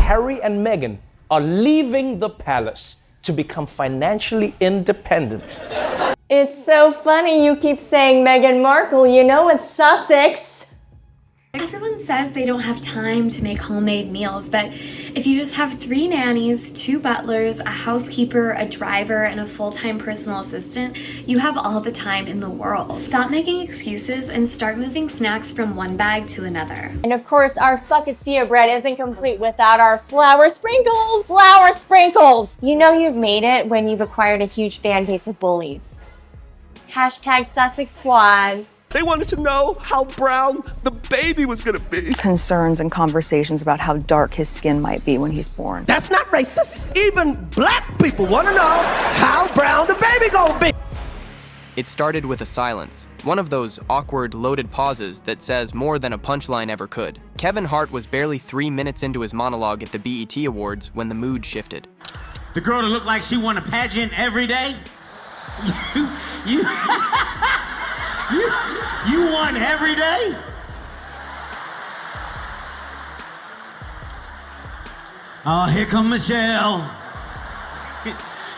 Harry and Meghan are leaving the palace to become financially independent. It's so funny you keep saying Meghan Markle, you know it's Sussex. Everyone says they don't have time to make homemade meals, but if you just have 3 nannies, 2 butlers, a housekeeper, a driver, and a full-time personal assistant, you have all the time in the world. Stop making excuses and start moving snacks from one bag to another. And of course, our focaccia bread isn't complete without our flour sprinkles. Flour sprinkles! You know you've made it when you've acquired a huge fan base of bullies. Hashtag Sussex Squad. They wanted to know how brown the baby was gonna be. Concerns and conversations about how dark his skin might be when he's born. That's not racist. Even black people wanna know how brown the baby gonna be. It started with a silence, one of those awkward, loaded pauses that says more than a punchline ever could. Kevin Hart was barely 3 minutes into his monologue at the BET Awards when the mood shifted. The girl that looked like she won a pageant every day? You won every day? Oh, here come Michelle.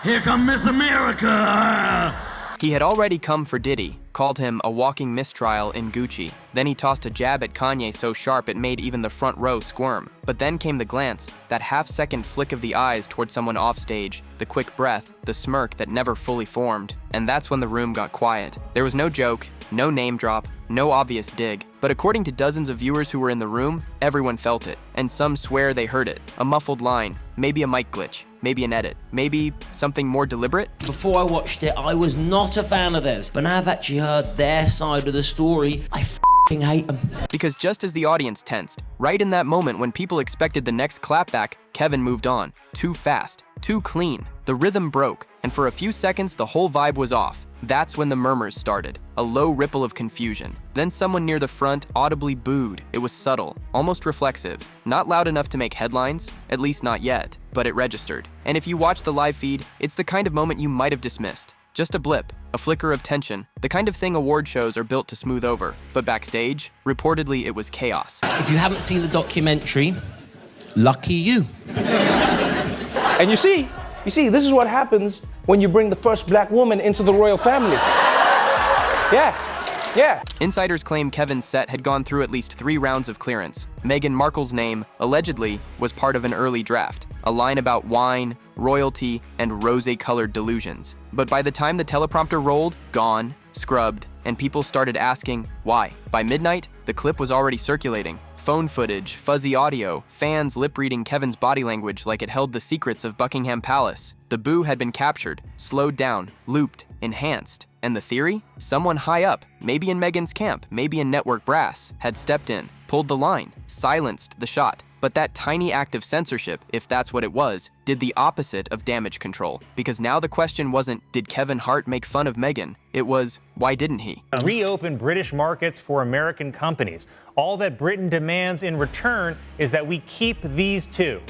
Here come Miss America. He had already come for Diddy, called him a walking mistrial in Gucci. Then he tossed a jab at Kanye so sharp it made even the front row squirm. But then came the glance, that half-second flick of the eyes toward someone offstage, the quick breath, the smirk that never fully formed. And that's when the room got quiet. There was no joke, no name drop, no obvious dig. But according to dozens of viewers who were in the room, everyone felt it. And some swear they heard it. A muffled line, maybe a mic glitch, maybe an edit, maybe something more deliberate. Before I watched it, I was not a fan of theirs. But now I've actually heard their side of the story, I f***ing hate them. Because just as the audience tensed, right in that moment when people expected the next clapback, Kevin moved on. Too fast, too clean. The rhythm broke, and for a few seconds the whole vibe was off. That's when the murmurs started, a low ripple of confusion. Then someone near the front audibly booed. It was subtle, almost reflexive. Not loud enough to make headlines, at least not yet, but it registered. And if you watch the live feed, it's the kind of moment you might have dismissed. Just a blip, a flicker of tension, the kind of thing award shows are built to smooth over. But backstage, reportedly it was chaos. If you haven't seen the documentary, lucky you. And you see, this is what happens when you bring the first black woman into the royal family. Yeah. Insiders claim Kevin's set had gone through at least 3 rounds of clearance. Meghan Markle's name, allegedly, was part of an early draft. A line about wine, royalty, and rosé-colored delusions. But by the time the teleprompter rolled, gone, scrubbed, and people started asking why. By midnight, the clip was already circulating. Phone footage, fuzzy audio, fans lip-reading Kevin's body language like it held the secrets of Buckingham Palace. The boo had been captured, slowed down, looped, enhanced. And the theory? Someone high up, maybe in Meghan's camp, maybe in network brass, had stepped in, pulled the line, silenced the shot. But that tiny act of censorship, if that's what it was, did the opposite of damage control. Because now the question wasn't, did Kevin Hart make fun of Meghan? It was, why didn't he? Reopen British markets for American companies. All that Britain demands in return is that we keep these 2.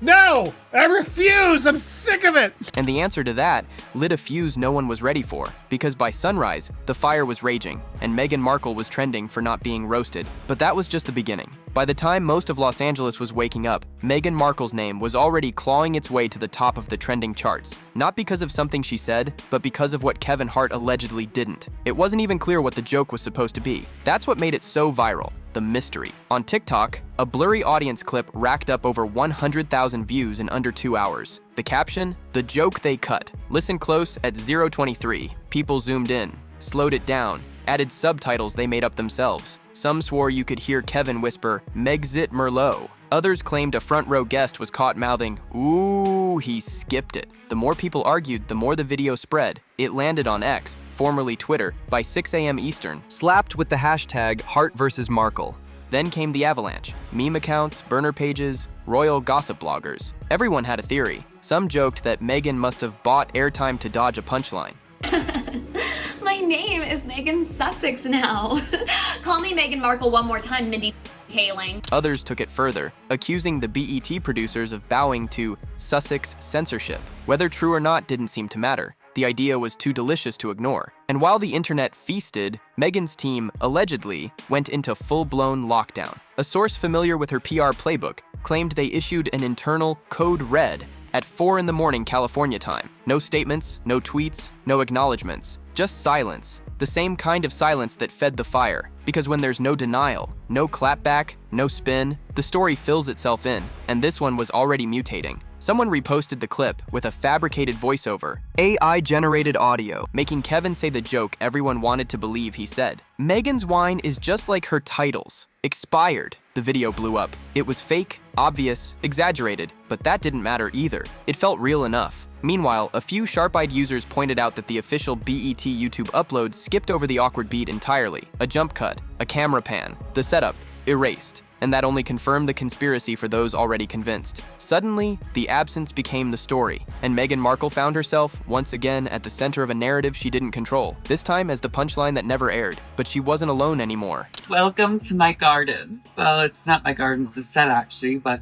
No! I refuse! I'm sick of it! And the answer to that lit a fuse no one was ready for, because by sunrise, the fire was raging, and Meghan Markle was trending for not being roasted. But that was just the beginning. By the time most of Los Angeles was waking up, Meghan Markle's name was already clawing its way to the top of the trending charts. Not because of something she said, but because of what Kevin Hart allegedly didn't. It wasn't even clear what the joke was supposed to be. That's what made it so viral. The mystery. On TikTok, a blurry audience clip racked up over 100,000 views in under 2 hours. The caption? The joke they cut. Listen close at 0:23. People zoomed in, slowed it down, added subtitles they made up themselves. Some swore you could hear Kevin whisper, Megxit Merlot. Others claimed a front row guest was caught mouthing, ooh, he skipped it. The more people argued, the more the video spread. It landed on X, formerly Twitter, by 6 a.m. Eastern, slapped with the hashtag Hart versus Markle. Then came the avalanche. Meme accounts, burner pages, royal gossip bloggers. Everyone had a theory. Some joked that Meghan must have bought airtime to dodge a punchline. My name is Meghan Sussex now. Call me Meghan Markle one more time, Mindy Kaling. Others took it further, accusing the BET producers of bowing to Sussex censorship. Whether true or not didn't seem to matter. The idea was too delicious to ignore. And while the internet feasted, Meghan's team allegedly went into full-blown lockdown. A source familiar with her PR playbook claimed they issued an internal code red at 4 in the morning California time. No statements, no tweets, no acknowledgements, just silence. The same kind of silence that fed the fire. Because when there's no denial, no clapback, no spin, the story fills itself in, and this one was already mutating. Someone reposted the clip with a fabricated voiceover, AI-generated audio, making Kevin say the joke everyone wanted to believe he said. Meghan's wine is just like her titles. Expired. The video blew up. It was fake, obvious, exaggerated, but that didn't matter either. It felt real enough. Meanwhile, a few sharp-eyed users pointed out that the official BET YouTube upload skipped over the awkward beat entirely. A jump cut, a camera pan, the setup, erased. And that only confirmed the conspiracy for those already convinced. Suddenly, the absence became the story, and Meghan Markle found herself, once again, at the center of a narrative she didn't control, this time as the punchline that never aired. But she wasn't alone anymore. Welcome to my garden. Well, it's not my garden, it's a set actually, but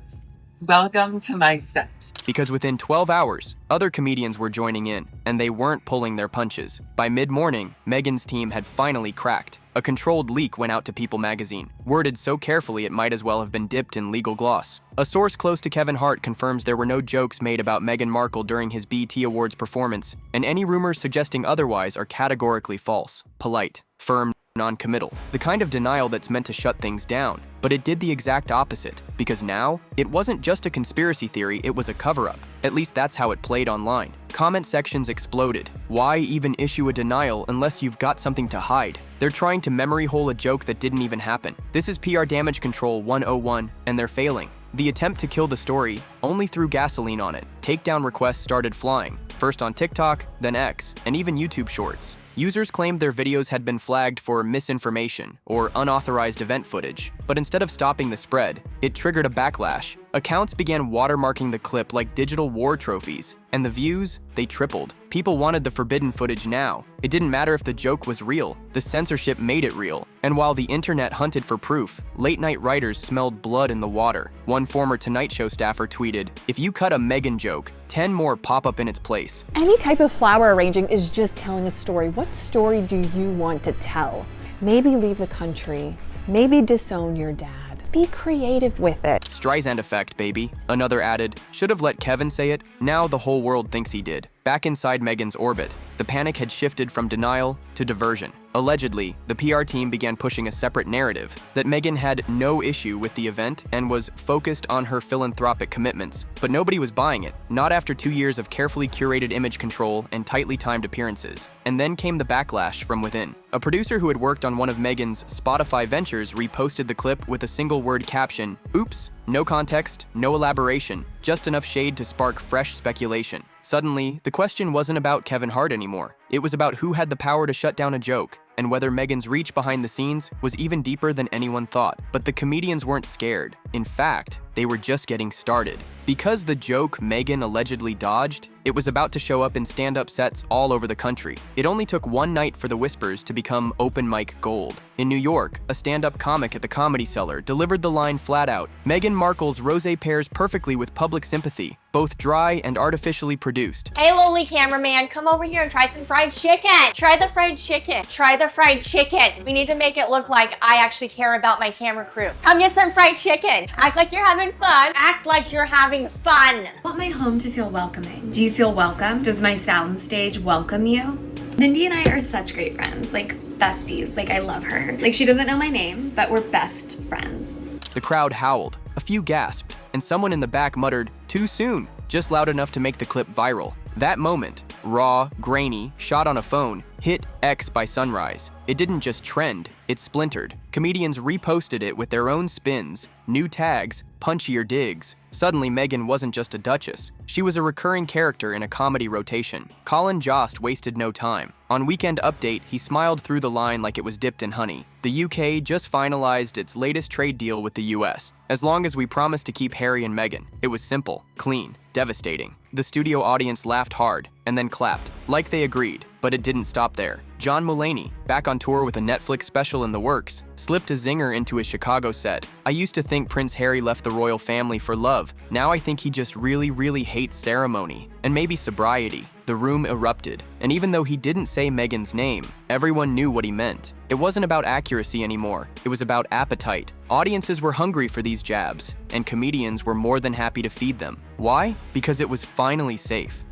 welcome to my set. Because within 12 hours, other comedians were joining in, and they weren't pulling their punches. By mid-morning, Meghan's team had finally cracked. A controlled leak went out to People magazine, worded so carefully it might as well have been dipped in legal gloss. A source close to Kevin Hart confirms there were no jokes made about Meghan Markle during his BET Awards performance, and any rumors suggesting otherwise are categorically false, polite, firm, non-committal. The kind of denial that's meant to shut things down. But it did the exact opposite, because now, it wasn't just a conspiracy theory, it was a cover-up. At least that's how it played online. Comment sections exploded. Why even issue a denial unless you've got something to hide? They're trying to memory hole a joke that didn't even happen. This is PR damage control 101, and they're failing. The attempt to kill the story only threw gasoline on it. Takedown requests started flying, first on TikTok, then X, and even YouTube Shorts. Users claimed their videos had been flagged for misinformation or unauthorized event footage, but instead of stopping the spread, it triggered a backlash. Accounts began watermarking the clip like digital war trophies, and the views, they tripled. People wanted the forbidden footage now. It didn't matter if the joke was real, the censorship made it real. And while the internet hunted for proof, late-night writers smelled blood in the water. One former Tonight Show staffer tweeted, "If you cut a Meghan joke, 10 more pop up in its place." Any type of flower arranging is just telling a story. What story do you want to tell? Maybe leave the country. Maybe disown your dad. Be creative with it. Streisand effect, baby. Another added, should have let Kevin say it. Now the whole world thinks he did. Back inside Meghan's orbit, the panic had shifted from denial to diversion. Allegedly, the PR team began pushing a separate narrative that Meghan had no issue with the event and was focused on her philanthropic commitments. But nobody was buying it, not after 2 years of carefully curated image control and tightly timed appearances. And then came the backlash from within. A producer who had worked on one of Meghan's Spotify ventures reposted the clip with a single-word caption, "Oops, no context, no elaboration, just enough shade to spark fresh speculation." Suddenly, the question wasn't about Kevin Hart anymore. It was about who had the power to shut down a joke, and whether Meghan's reach behind the scenes was even deeper than anyone thought. But the comedians weren't scared. In fact, they were just getting started. Because the joke Meghan allegedly dodged, it was about to show up in stand-up sets all over the country. It only took one night for the whispers to become open mic gold. In New York, a stand-up comic at the Comedy Cellar delivered the line flat out, "Meghan Markle's rosé pairs perfectly with public sympathy, both dry and artificially produced." Hey, lowly cameraman, come over here and try some fried chicken. Try the fried chicken. Try the fried chicken. We need to make it look like I actually care about my camera crew. Come get some fried chicken. Act like you're having fun. Act like you're having fun. I want my home to feel welcoming. Do you feel welcome? Does my soundstage welcome you? Mindy and I are such great friends, like besties. Like, I love her. Like, she doesn't know my name, but we're best friends. The crowd howled, a few gasped, and someone in the back muttered, "Too soon," just loud enough to make the clip viral. That moment, raw, grainy, shot on a phone, hit X by sunrise. It didn't just trend, it splintered. Comedians reposted it with their own spins, new tags, punchier digs. Suddenly, Meghan wasn't just a duchess. She was a recurring character in a comedy rotation. Colin Jost wasted no time. On Weekend Update, he smiled through the line like it was dipped in honey. The UK just finalized its latest trade deal with the US. As long as we promised to keep Harry and Meghan. It was simple, clean, devastating. The studio audience laughed hard, and then clapped, like they agreed. But it didn't stop there. John Mulaney, back on tour with a Netflix special in the works, slipped a zinger into his Chicago set. "I used to think Prince Harry left the royal family for love. Now I think he just really hates ceremony. And maybe sobriety." the room erupted, and even though he didn't say Meghan's name, everyone knew what he meant. It wasn't about accuracy anymore, it was about appetite. Audiences were hungry for these jabs, and comedians were more than happy to feed them. Why? Because it was finally safe.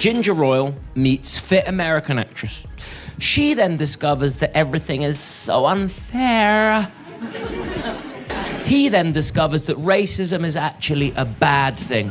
Ginger Royal meets fit American actress. She then discovers that everything is so unfair. He then discovers that racism is actually a bad thing.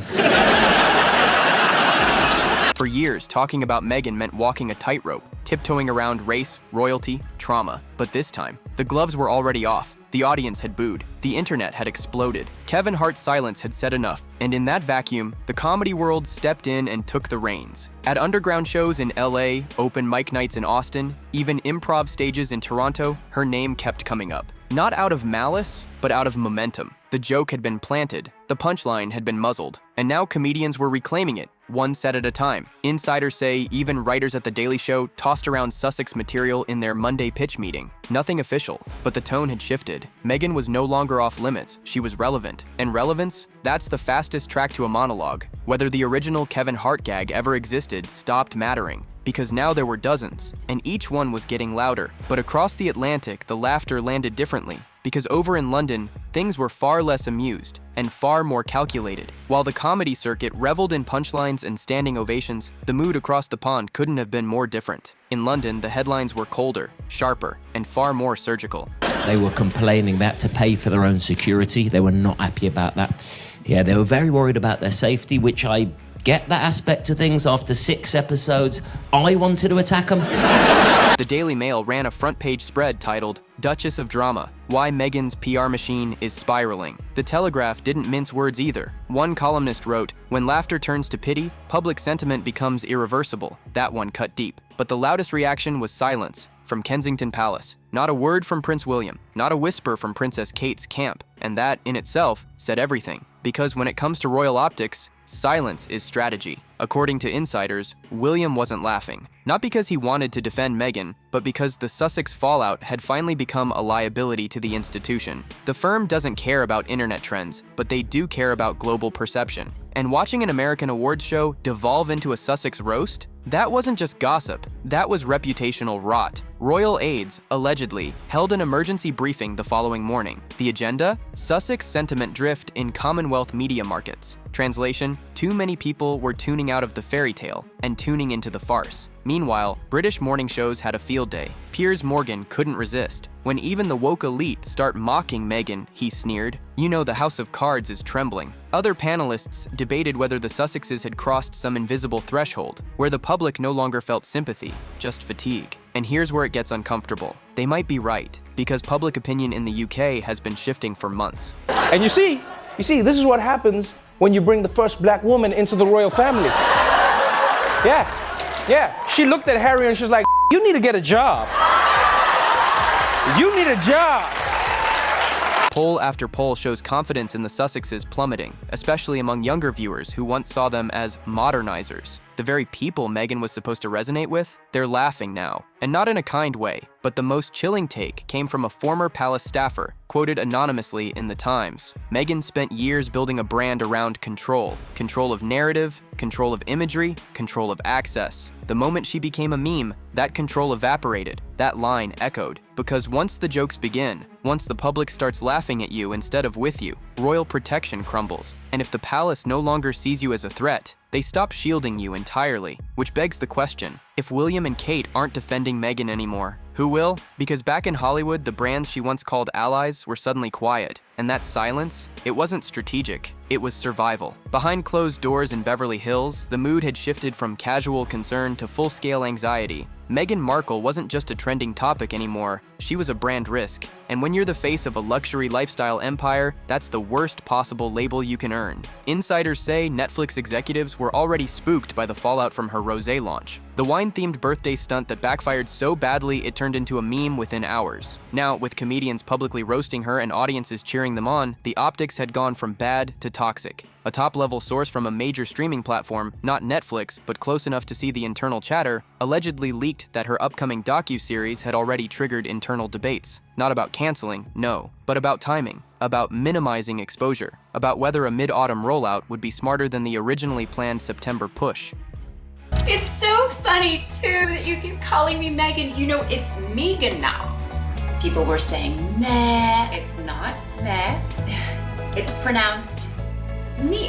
For years, talking about Meghan meant walking a tightrope, tiptoeing around race, royalty, trauma. But this time, the gloves were already off. The audience had booed. The internet had exploded. Kevin Hart's silence had said enough. And in that vacuum, the comedy world stepped in and took the reins. At underground shows in LA, open mic nights in Austin, even improv stages in Toronto, her name kept coming up. Not out of malice, but out of momentum. The joke had been planted, the punchline had been muzzled, and now comedians were reclaiming it, one set at a time. Insiders say even writers at The Daily Show tossed around Sussex material in their Monday pitch meeting. Nothing official, but the tone had shifted. Meghan was no longer off limits, she was relevant. And relevance? That's the fastest track to a monologue. Whether the original Kevin Hart gag ever existed stopped mattering, because now there were dozens, and each one was getting louder. But across the Atlantic, the laughter landed differently, because over in London, things were far less amused and far more calculated. While the comedy circuit reveled in punchlines and standing ovations, the mood across the pond couldn't have been more different. In London, the headlines were colder, sharper, and far more surgical. They were complaining they had to pay for their own security. They were not happy about that. Yeah, they were very worried about their safety, which I get that aspect of things. After 6 episodes, I wanted to attack them. The Daily Mail ran a front-page spread titled, "Duchess of Drama, Why Meghan's PR Machine is Spiraling." The Telegraph didn't mince words either. One columnist wrote, "When laughter turns to pity, public sentiment becomes irreversible." That one cut deep. But the loudest reaction was silence from Kensington Palace. Not a word from Prince William, not a whisper from Princess Kate's camp. And that, in itself, said everything. Because when it comes to royal optics, silence is strategy. According to insiders, William wasn't laughing. Not because he wanted to defend Meghan, but because the Sussex fallout had finally become a liability to the institution. The firm doesn't care about internet trends, but they do care about global perception. And watching an American awards show devolve into a Sussex roast? That wasn't just gossip, that was reputational rot. Royal aides, allegedly, held an emergency briefing the following morning. The agenda? Sussex sentiment drift in Commonwealth media markets. Translation: too many people were tuning out of the fairy tale and tuning into the farce. Meanwhile, British morning shows had a field day. Piers Morgan couldn't resist. When even the woke elite start mocking Meghan, he sneered, "You know the House of Cards is trembling." Other panelists debated whether the Sussexes had crossed some invisible threshold, where the public no longer felt sympathy, just fatigue. And here's where it gets uncomfortable. They might be right, because public opinion in the UK has been shifting for months. And you see, this is what happens when you bring the first black woman into the royal family. Yeah. She looked at Harry and she's like, "You need to get a job. You need a job." Poll after poll shows confidence in the Sussexes plummeting, especially among younger viewers who once saw them as modernizers. The very people Meghan was supposed to resonate with, they're laughing now. And not in a kind way, but the most chilling take came from a former palace staffer, quoted anonymously in The Times. Meghan spent years building a brand around control. Control of narrative, control of imagery, control of access. The moment she became a meme, that control evaporated, that line echoed. Because once the jokes begin, once the public starts laughing at you instead of with you, royal protection crumbles. And if the palace no longer sees you as a threat, they stop shielding you entirely. Which begs the question, if William and Kate aren't defending Meghan anymore, who will? Because back in Hollywood, the brands she once called allies were suddenly quiet. And that silence, it wasn't strategic, it was survival. Behind closed doors in Beverly Hills, the mood had shifted from casual concern to full-scale anxiety. Meghan Markle wasn't just a trending topic anymore, she was a brand risk. And when you're the face of a luxury lifestyle empire, that's the worst possible label you can earn. Insiders say Netflix executives were already spooked by the fallout from her rosé launch. The wine-themed birthday stunt that backfired so badly it turned into a meme within hours. Now, with comedians publicly roasting her and audiences cheering them on, the optics had gone from bad to toxic. A top-level source from a major streaming platform, not Netflix, but close enough to see the internal chatter, allegedly leaked that her upcoming docu-series had already triggered internal debates. Not about canceling, no, but about timing, about minimizing exposure, about whether a mid-autumn rollout would be smarter than the originally planned September push. It's so funny, too, that you keep calling me Meghan. You know, it's Meghan now. People were saying meh. It's not meh. It's pronounced me.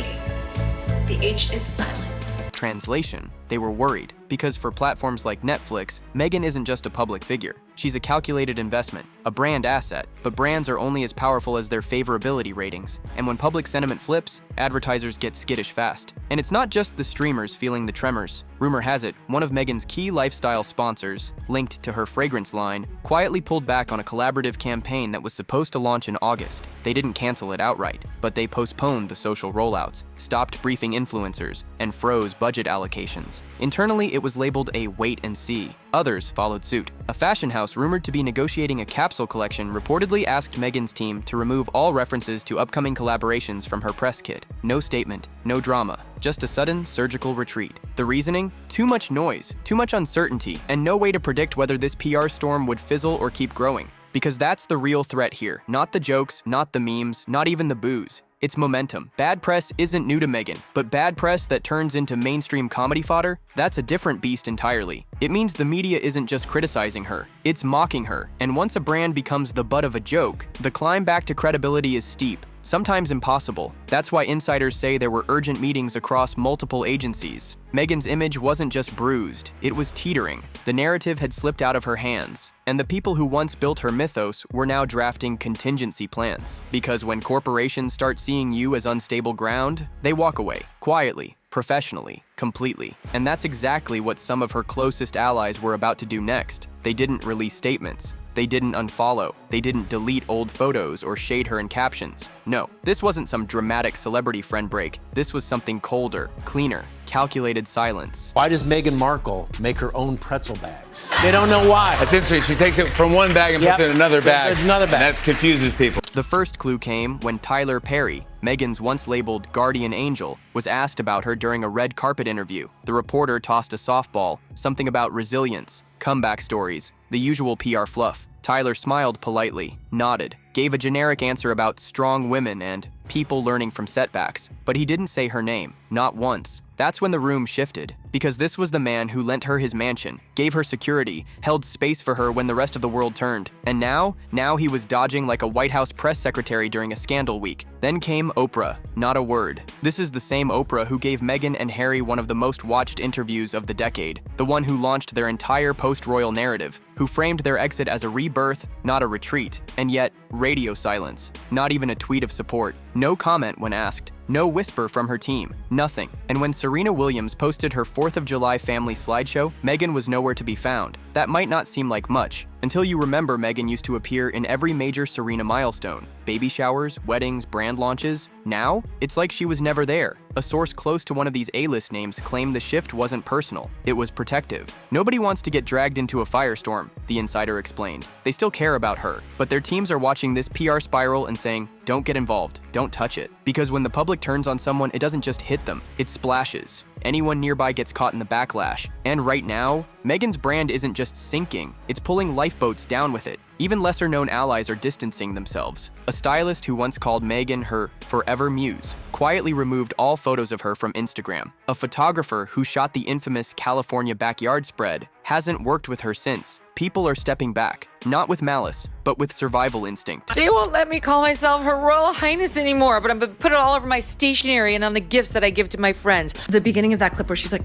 The H is silent. Translation: they were worried, because for platforms like Netflix, Meghan isn't just a public figure. She's a calculated investment, a brand asset, but brands are only as powerful as their favorability ratings. And when public sentiment flips, advertisers get skittish fast. And it's not just the streamers feeling the tremors. Rumor has it, one of Meghan's key lifestyle sponsors, linked to her fragrance line, quietly pulled back on a collaborative campaign that was supposed to launch in August. They didn't cancel it outright, but they postponed the social rollouts, stopped briefing influencers, and froze budget allocations. Internally, it was labeled a wait and see. Others followed suit. A fashion house rumored to be negotiating a capsule collection reportedly asked Meghan's team to remove all references to upcoming collaborations from her press kit. No statement, no drama, just a sudden surgical retreat. The reasoning? Too much noise, too much uncertainty, and no way to predict whether this PR storm would fizzle or keep growing. Because that's the real threat here. Not the jokes, not the memes, not even the booze. It's momentum. Bad press isn't new to Meghan, but bad press that turns into mainstream comedy fodder, that's a different beast entirely. It means the media isn't just criticizing her, it's mocking her. And once a brand becomes the butt of a joke, the climb back to credibility is steep, sometimes impossible. That's why insiders say there were urgent meetings across multiple agencies. Meghan's image wasn't just bruised, it was teetering. The narrative had slipped out of her hands, and the people who once built her mythos were now drafting contingency plans. Because when corporations start seeing you as unstable ground, they walk away, quietly, professionally, completely. And that's exactly what some of her closest allies were about to do next. They didn't release statements. They didn't unfollow. They didn't delete old photos or shade her in captions. No, this wasn't some dramatic celebrity friend break. This was something colder, cleaner, calculated silence. Why does Meghan Markle make her own pretzel bags? They don't know why. That's interesting. She takes it from one bag and puts it in another bag. Another bag. And that confuses people. The first clue came when Tyler Perry, Meghan's once labeled guardian angel, was asked about her during a red carpet interview. The reporter tossed a softball, something about resilience, comeback stories, the usual PR fluff. Tyler smiled politely, nodded, gave a generic answer about strong women and people learning from setbacks, but he didn't say her name, not once. That's when the room shifted, because this was the man who lent her his mansion, gave her security, held space for her when the rest of the world turned. And now he was dodging like a White House press secretary during a scandal week. Then came Oprah, not a word. This is the same Oprah who gave Meghan and Harry one of the most watched interviews of the decade, the one who launched their entire post-royal narrative, who framed their exit as a rebirth, not a retreat. And yet, radio silence, not even a tweet of support, no comment when asked. No whisper from her team, nothing. And when Serena Williams posted her 4th of July family slideshow, Meghan was nowhere to be found. That might not seem like much, until you remember Meghan used to appear in every major Serena milestone. Baby showers, weddings, brand launches. Now, it's like she was never there. A source close to one of these A-list names claimed the shift wasn't personal, it was protective. Nobody wants to get dragged into a firestorm, the insider explained. They still care about her, but their teams are watching this PR spiral and saying, don't get involved, don't touch it. Because when the public turns on someone, it doesn't just hit them, it splashes. Anyone nearby gets caught in the backlash. And right now, Meghan's brand isn't just sinking, it's pulling lifeboats down with it. Even lesser-known allies are distancing themselves. A stylist who once called Meghan her forever muse quietly removed all photos of her from Instagram. A photographer who shot the infamous California backyard spread hasn't worked with her since. People are stepping back, not with malice, but with survival instinct. They won't let me call myself Her Royal Highness anymore, but I'm gonna put it all over my stationery and on the gifts that I give to my friends. The beginning of that clip where she's like,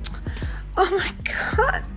oh my God,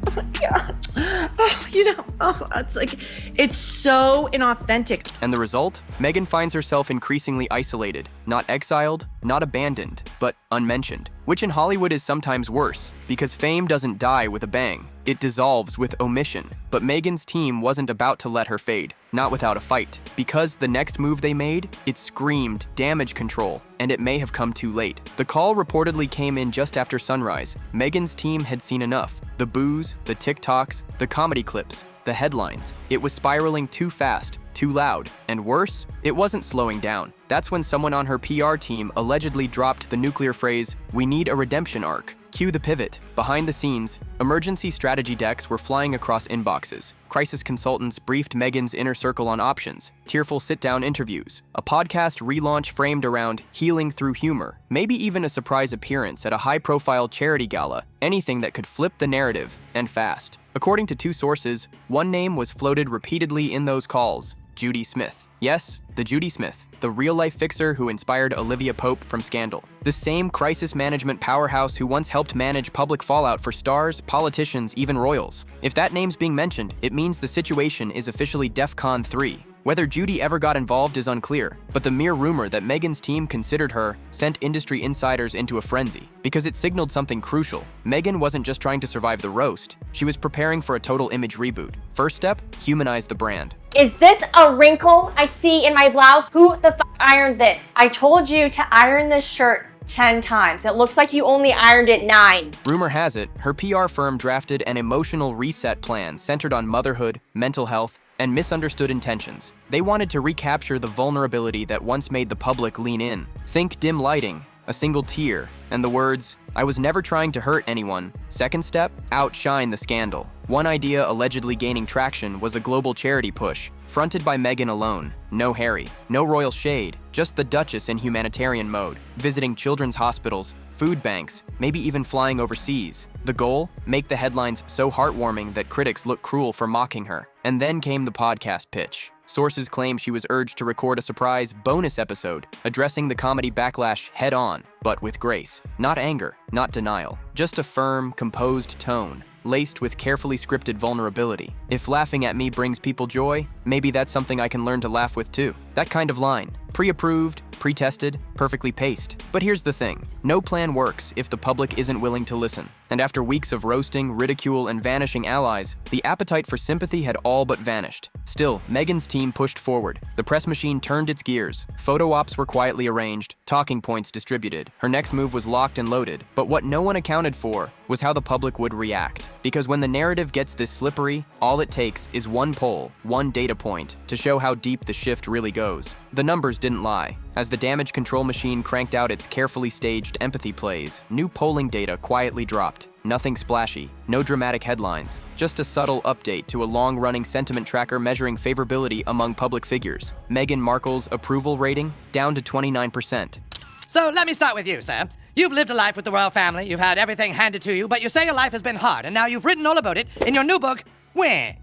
oh, it's like, it's so inauthentic. And the result? Meghan finds herself increasingly isolated, not exiled, not abandoned, but unmentioned. Which in Hollywood is sometimes worse, because fame doesn't die with a bang. It dissolves with omission. But Meghan's team wasn't about to let her fade, not without a fight. Because the next move they made, it screamed damage control, and it may have come too late. The call reportedly came in just after sunrise. Meghan's team had seen enough. The booze, the TikToks, the comedy clips, the headlines. It was spiraling too fast, too loud, and worse, it wasn't slowing down. That's when someone on her PR team allegedly dropped the nuclear phrase, "We need a redemption arc." Cue the pivot. Behind the scenes, emergency strategy decks were flying across inboxes. Crisis consultants briefed Meghan's inner circle on options, tearful sit-down interviews, a podcast relaunch framed around healing through humor, maybe even a surprise appearance at a high-profile charity gala, anything that could flip the narrative, and fast. According to 2 sources, one name was floated repeatedly in those calls: Judy Smith. Yes, the Judy Smith, the real-life fixer who inspired Olivia Pope from Scandal. The same crisis management powerhouse who once helped manage public fallout for stars, politicians, even royals. If that name's being mentioned, it means the situation is officially DEFCON 3. Whether Judy ever got involved is unclear, but the mere rumor that Meghan's team considered her sent industry insiders into a frenzy, because it signaled something crucial. Meghan wasn't just trying to survive the roast, she was preparing for a total image reboot. First step, humanize the brand. Is this a wrinkle I see in my blouse? Who the f ironed this? I told you to iron this shirt 10 times. It looks like you only ironed it 9. Rumor has it, her PR firm drafted an emotional reset plan centered on motherhood, mental health, and misunderstood intentions. They wanted to recapture the vulnerability that once made the public lean in. Think dim lighting, a single tear, and the words, "I was never trying to hurt anyone." Second step, outshine the scandal. One idea allegedly gaining traction was a global charity push, fronted by Meghan alone. No Harry, no royal shade, just the Duchess in humanitarian mode, visiting children's hospitals, food banks, maybe even flying overseas. The goal? Make the headlines so heartwarming that critics look cruel for mocking her. And then came the podcast pitch. Sources claim she was urged to record a surprise bonus episode, addressing the comedy backlash head-on, but with grace. Not anger, not denial, just a firm, composed tone, laced with carefully scripted vulnerability. If laughing at me brings people joy, maybe that's something I can learn to laugh with too. That kind of line. Pre-approved, pre-tested, perfectly paced. But here's the thing. No plan works if the public isn't willing to listen. And after weeks of roasting, ridicule, and vanishing allies, the appetite for sympathy had all but vanished. Still, Meghan's team pushed forward. The press machine turned its gears. Photo ops were quietly arranged, talking points distributed. Her next move was locked and loaded. But what no one accounted for was how the public would react. Because when the narrative gets this slippery, all it takes is one poll, one data point, to show how deep the shift really goes. The numbers didn't lie. As the damage control machine cranked out its carefully staged empathy plays, new polling data quietly dropped. Nothing splashy, no dramatic headlines, just a subtle update to a long-running sentiment tracker measuring favorability among public figures. Meghan Markle's approval rating down to 29%. So let me start with you, sir. You've lived a life with the royal family, you've had everything handed to you, but you say your life has been hard, and now you've written all about it in your new book, Where?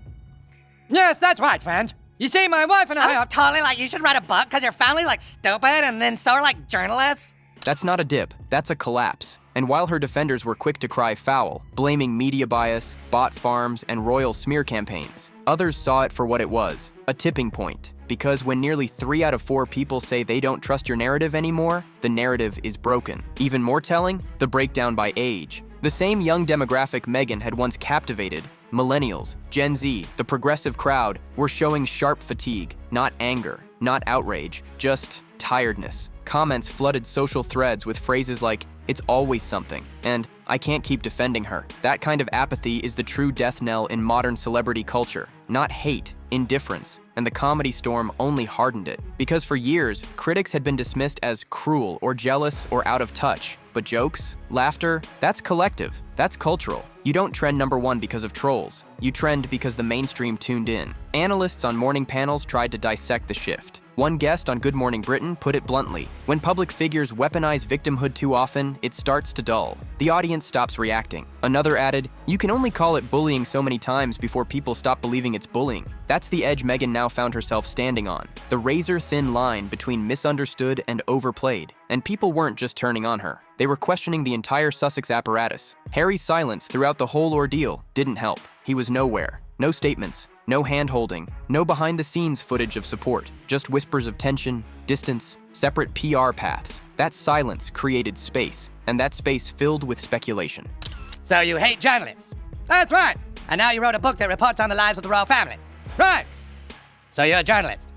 Yes, that's right, friend. You see, my wife and I are totally like, you should write a book because your family like stupid and then so are like journalists. That's not a dip, that's a collapse. And while her defenders were quick to cry foul, blaming media bias, bot farms, and royal smear campaigns, others saw it for what it was, a tipping point. Because when nearly 3 out of 4 people say they don't trust your narrative anymore, the narrative is broken. Even more telling, the breakdown by age. The same young demographic Meghan had once captivated, millennials, Gen Z, the progressive crowd, were showing sharp fatigue, not anger, not outrage, just tiredness. Comments flooded social threads with phrases like, "It's always something," and "I can't keep defending her." That kind of apathy is the true death knell in modern celebrity culture. Not hate, indifference, and the comedy storm only hardened it. Because for years, critics had been dismissed as cruel or jealous or out of touch. But jokes, laughter, that's collective, that's cultural. You don't trend #1 because of trolls. You trend because the mainstream tuned in. Analysts on morning panels tried to dissect the shift. One guest on Good Morning Britain put it bluntly, when public figures weaponize victimhood too often, it starts to dull. The audience stops reacting. Another added, you can only call it bullying so many times before people stop believing it's bullying. That's the edge Meghan now found herself standing on. The razor-thin line between misunderstood and overplayed. And people weren't just turning on her. They were questioning the entire Sussex apparatus. Harry's silence throughout the whole ordeal didn't help. He was nowhere. No statements, no hand-holding, no behind-the-scenes footage of support, just whispers of tension, distance, separate PR paths. That silence created space, and that space filled with speculation. So you hate journalists? That's right. And now you wrote a book that reports on the lives of the royal family. Right. So you're a journalist.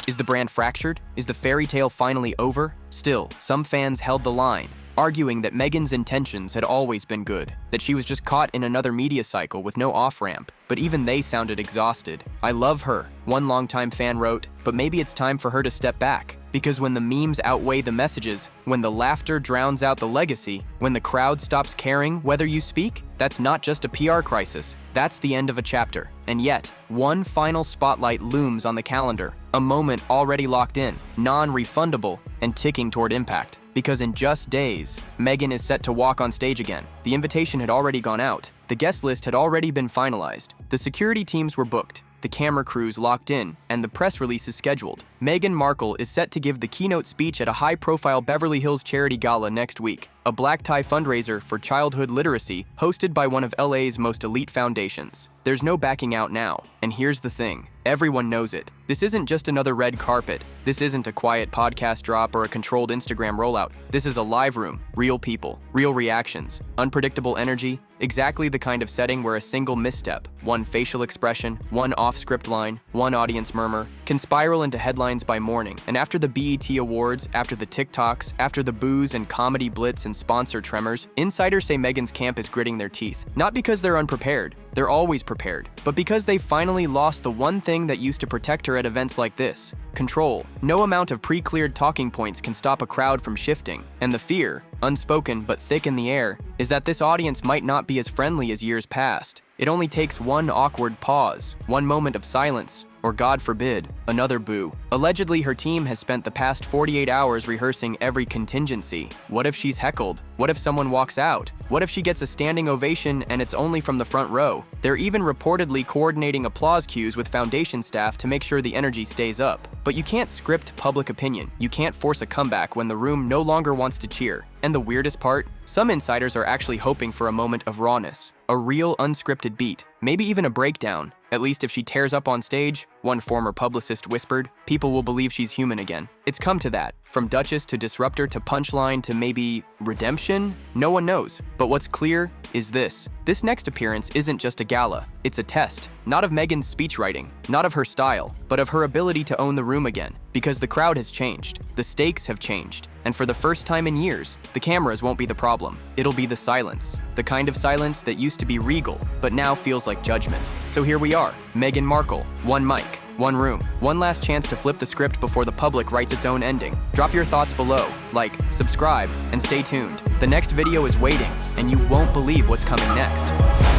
Is the brand fractured? Is the fairy tale finally over? Still, some fans held the line. arguing that Meghan's intentions had always been good, that she was just caught in another media cycle with no off-ramp. But even they sounded exhausted. "I love her," one longtime fan wrote, "but maybe it's time for her to step back. Because when the memes outweigh the messages, when the laughter drowns out the legacy, when the crowd stops caring whether you speak, that's not just a PR crisis, that's the end of a chapter." And yet, one final spotlight looms on the calendar, a moment already locked in, non-refundable, and ticking toward impact. Because in just days, Meghan is set to walk on stage again. The invitation had already gone out. The guest list had already been finalized. The security teams were booked. The camera crews locked in, and the press release is scheduled. Meghan Markle is set to give the keynote speech at a high-profile Beverly Hills charity gala next week, a black tie fundraiser for childhood literacy hosted by one of LA's most elite foundations. There's no backing out now, and here's the thing. Everyone knows it. This isn't just another red carpet. This isn't a quiet podcast drop or a controlled Instagram rollout. This is a live room, real people, real reactions, unpredictable energy, exactly the kind of setting where a single misstep, one facial expression, one off-script line, one audience murmur, can spiral into headlines by morning. And after the BET Awards, after the TikToks, after the boos and comedy blitz and sponsor tremors, insiders say Meghan's camp is gritting their teeth. Not because they're unprepared, they're always prepared, but because they finally lost the one thing that used to protect her at events like this: control. No amount of pre-cleared talking points can stop a crowd from shifting, and the fear, unspoken but thick in the air, is that this audience might not be as friendly as years past. It only takes one awkward pause, one moment of silence, or God forbid, another boo. Allegedly, her team has spent the past 48 hours rehearsing every contingency. What if she's heckled? What if someone walks out? What if she gets a standing ovation and it's only from the front row? They're even reportedly coordinating applause cues with foundation staff to make sure the energy stays up. But you can't script public opinion. You can't force a comeback when the room no longer wants to cheer. And the weirdest part? Some insiders are actually hoping for a moment of rawness, a real unscripted beat, maybe even a breakdown. At least if she tears up on stage, one former publicist whispered, people will believe she's human again. It's come to that. From Duchess to Disruptor to Punchline to maybe redemption? No one knows. But what's clear is this. This next appearance isn't just a gala. It's a test. Not of Meghan's speechwriting, not of her style, but of her ability to own the room again. Because the crowd has changed. The stakes have changed. And for the first time in years, the cameras won't be the problem. It'll be the silence. The kind of silence that used to be regal, but now feels like judgment. So here we are, Meghan Markle, one mic, one room, one last chance to flip the script before the public writes its own ending. Drop your thoughts below, like, subscribe, and stay tuned. The next video is waiting, and you won't believe what's coming next.